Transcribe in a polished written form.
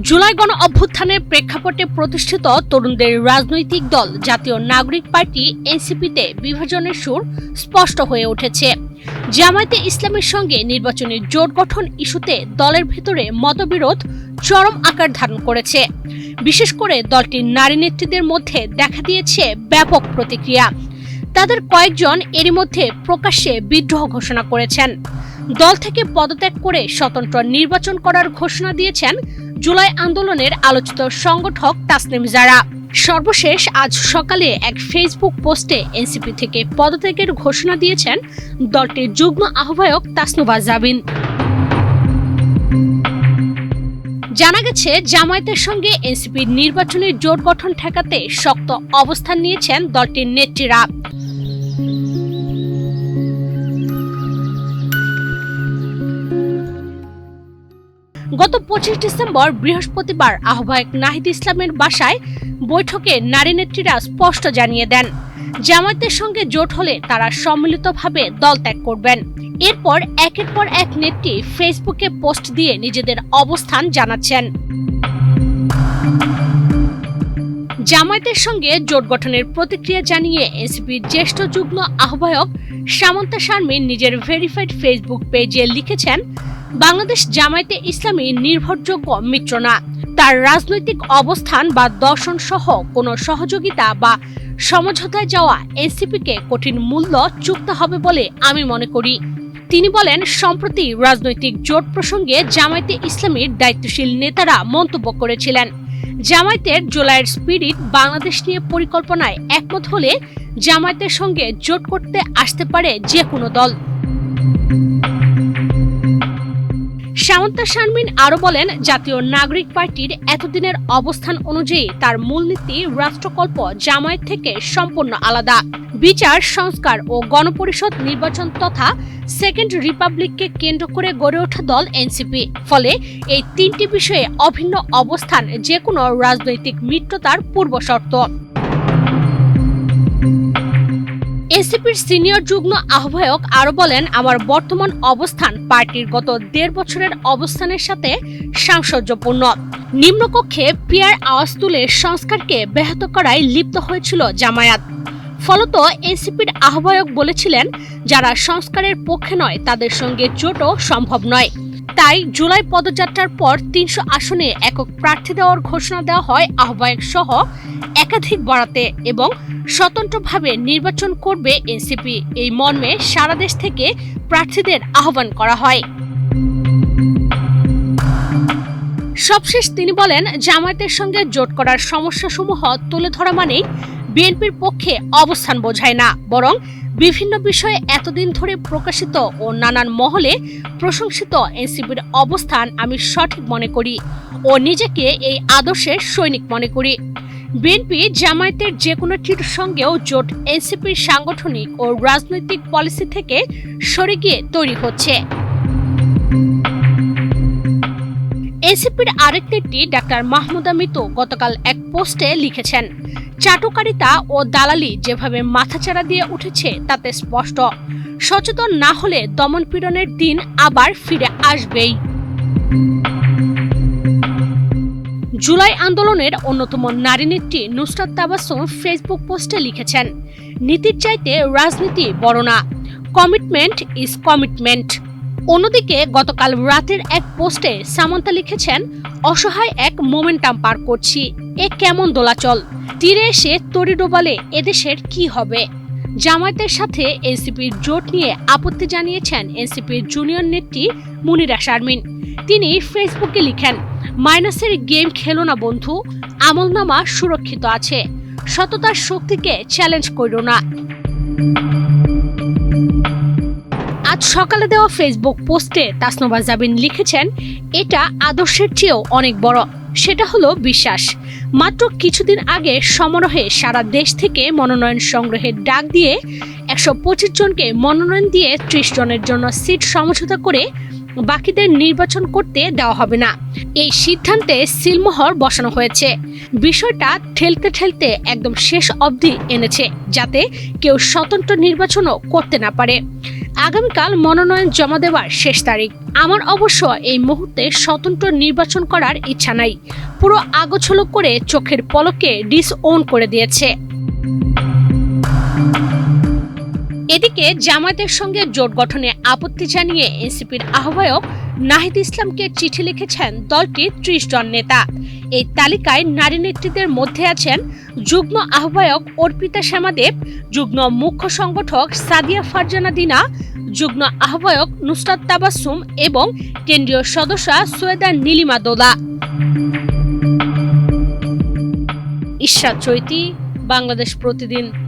জুলাই গণ অভ্যুত্থানের প্রেক্ষাপটে প্রতিষ্ঠিত তরুণদের রাজনৈতিক দল জাতীয় নাগরিক পার্টি এনসিপিতে বিভাজনের সুর স্পষ্ট হয়ে উঠেছে। জামায়াতে ইসলামের সঙ্গে নির্বাচনী জোট গঠন ইস্যুতে দলের ভেতরে মতবিরোধ চরম আকার ধারণ করেছে। বিশেষ করে দলটির নারী নেত্রীদের মধ্যে দেখা দিয়েছে ব্যাপক প্রতিক্রিয়া। তাদের কয়েকজন এরই মধ্যে প্রকাশ্যে বিদ্রোহ ঘোষণা করেছেন। দল থেকে পদত্যাগ করে স্বতন্ত্র নির্বাচন করার ঘোষণা দিয়েছেন জুলাই আন্দোলনের আলোচিত সংগঠক তাসনিম জারা। সর্বশেষ আজ সকালে এক ফেসবুক পোস্টে এনসিপি থেকে পদত্যাগের ঘোষণা দিয়েছেন দলটির যুগ্ম আহ্বায়ক তাসনুভা জাবিন। জানা গেছে, জামায়াতের সঙ্গে এনসিপির নির্বাচনী জোট গঠন ঠেকাতে শক্ত অবস্থান নিয়েছেন দলটির নেত্রীরা। গত 25 ডিসেম্বর বৃহস্পতিবার আহ্বায়ক নাহিদ ইসলামের বাসায় বৈঠকে নারী নেত্রীরা স্পষ্ট জানিয়ে দেন, জামায়াতের সঙ্গে জোট হলে তারা সম্মিলিতভাবে দল ত্যাগ করবেন। এরপর একের পর এক নেত্রী ফেসবুকে পোস্ট দিয়ে নিজেদের অবস্থান জানাচ্ছেন। জামায়াতের সঙ্গে জোট গঠনের প্রতিক্রিয়া জানিয়ে এনসিপির জ্যেষ্ঠ যুগ্ম আহ্বায়ক সামান্তা শারমিন নিজের ভেরিফাইড ফেসবুক পেজে লিখেছেন, বাংলাদেশ জামায়াতে ইসলামী নির্ভরযোগ্য মিত্র না। তার রাজনৈতিক অবস্থান বা দর্শন সহ কোনো সহযোগিতা বা সমঝোতায় যাওয়া এনসিপিকে কঠিন মূল্য চুকতে হবে বলে আমি মনে করি। তিনি বলেন, সম্প্রতি রাজনৈতিক জোট প্রসঙ্গে জামায়াতে ইসলামীর দায়িত্বশীল নেতারা মন্তব্য করেছিলেন, জামায়াতের জুলাইয়ের স্পিরিট বাংলাদেশ নিয়ে পরিকল্পনায় একমত হলে জামায়াতের সঙ্গে জোট করতে আসতে পারে যে কোনো দল। সামান্তা শারমিন আরো বলেন, জাতীয় নাগরিক পার্টির এতদিনের অবস্থান অনুযায়ী তার মূলনীতি রাষ্ট্রকল্প জামায়াত থেকে সম্পূর্ণ আলাদা। বিচার, সংস্কার ও গণপরিষদ নির্বাচন তথা সেকেন্ড রিপাবলিককে কেন্দ্র করে গড়ে ওঠা দল এনসিপি। ফলে এই তিনটি বিষয়ে অভিন্ন অবস্থান যে কোনো রাজনৈতিক মিত্রতার পূর্বশর্ত। এনসিপির সিনিয়র যুগ্ম আহ্বায়ক আরো বলেন, আমার বর্তমান অবস্থান পার্টির গত 1.5 বছরের অবস্থানের সাথে সাংসর্যপূর্ণ। নিম্নকক্ষে পিয়ার আওয়াজ তুলে সংস্কারকে ব্যাহত করায় লিপ্ত হয়েছিল জামায়াত। ফলত এনসিপির আহ্বায়ক বলেছিলেন, যারা সংস্কারের পক্ষে নয় তাদের সঙ্গে জোটও সম্ভব নয়। তাই জুলাই পদযাত্রার পর 300 আসনে একক প্রার্থী দেওয়ার ঘোষণা দেওয়া হয় আহ্বায়ক সহ একাধিক বরাতে এবং স্বতন্ত্রভাবে নির্বাচন করবে এনসিপি। এই মর্মে সারা দেশ থেকে প্রার্থীদের আহ্বান করা হয়। সবশেষ তিনি বলেন, জামায়াতের সঙ্গে জোট করার সমস্যাসমূহ তুলে ধরা মানেই বিএনপির পক্ষে অবস্থান বোঝায় না, বরং বিভিন্ন বিষয়ে এতদিন ধরে প্রকাশিত ও নানান মহলে প্রশংসিত এনসিপির অবস্থান আমি সঠিক মনে করি ও নিজেকে এই আদর্শের সৈনিক মনে করি। বিএনপি জামায়াতের যে কোনো টির সঙ্গেও জোট এনসিপির সাংগঠনিক ও রাজনৈতিক পলিসি থেকে সরে গিয়ে তৈরি হচ্ছে। এনসিপির আরেক নেত্রী ডাক্তার মাহমুদা মিতু গতকাল এক পোস্টে লিখেছেন, চাটুকারিতা ও দালালি যেভাবে মাথাচাড়া দিয়ে উঠেছে তাতে স্পষ্ট, সচেতন না হলে দমনপীড়নের দিন আবার ফিরে আসবেই। জুলাই আন্দোলনের অন্যতম নারী নেত্রী নুসরাত তাবাসসুম ফেসবুক পোস্টে লিখেছেন, নীতির চাইতে রাজনীতি বড় না, কমিটমেন্ট ইজ কমিটমেন্ট। অন্যদিকে গতকাল রাতের এক পোস্টে সামান্তা লিখেছেন, অসহায় এক মোমেন্টাম পার করছি, এ কেমন দোলাচল, তীরে এসে তরি ডোবালে এদেশের কি হবে। জামায়াতের সাথে এনসিপির জোট নিয়ে আপত্তি জানিয়েছেন এনসিপির জুনিয়র নেত্রী মুনিরা শারমিন। তিনি ফেসবুকে লিখেন, মাইনাসের গেম খেলো না বন্ধু, আমলনামা সুরক্ষিত আছে, সততার শক্তিকে চ্যালেঞ্জ করো না। আজ সকালে দেওয়া ফেসবুক পোস্টে তাসনুভা জাবিন লিখেছেন, এটা আদর্শের চেয়েও অনেক বড়, সেটা হলো বিশ্বাস। মাত্র কিছুদিন আগে সমারোহে সারা দেশ থেকে মনোনয়ন সংগ্রহের ডাক দিয়ে 125 জনকে মনোনয়ন দিয়ে 30 জনের জন্য সিট সমঝোতা করে বাকিদের নির্বাচন করতে দেওয়া হবে না, এই সিদ্ধান্তে সিলমোহর বসানো হয়েছে। বিষয়টা ঠেলতে ঠেলতে একদম শেষ অবধি এনেছে, যাতে কেউ স্বতন্ত্র নির্বাচনও করতে না পারে। আগামীকাল মনোনয়ন জমা দেওয়ার শেষ তারিখ। আমার অবশ্য এই মুহূর্তে স্বতন্ত্র নির্বাচন করার ইচ্ছা নাই। পুরো আগোছালো করে চোখের পলকে ডিসওন করে দিয়েছে। এদিকে জামায়াতের সঙ্গে জোট গঠনে আপত্তি জানিয়ে এনসিপির আহ্বায়ক নাহিদ ইসলামকে চিঠি লিখেছেন দলটির ৩০ জন নেতা। এই তালিকায় নারী নেতৃত্বের মধ্যে আছেন যুগ্ম আহ্বায়ক অর্পিতা শ্যামাদেব, যুগ্ম মুখ্য সংগঠক সাদিয়া ফারজানা দিনা, যুগ্ম আহ্বায়ক নুসরাত তাবাসসুম এবং কেন্দ্রীয় সদস্য সৈয়দা নীলিমা দোলা। ইশরাত চৈতি, বাংলাদেশ প্রতিদিন।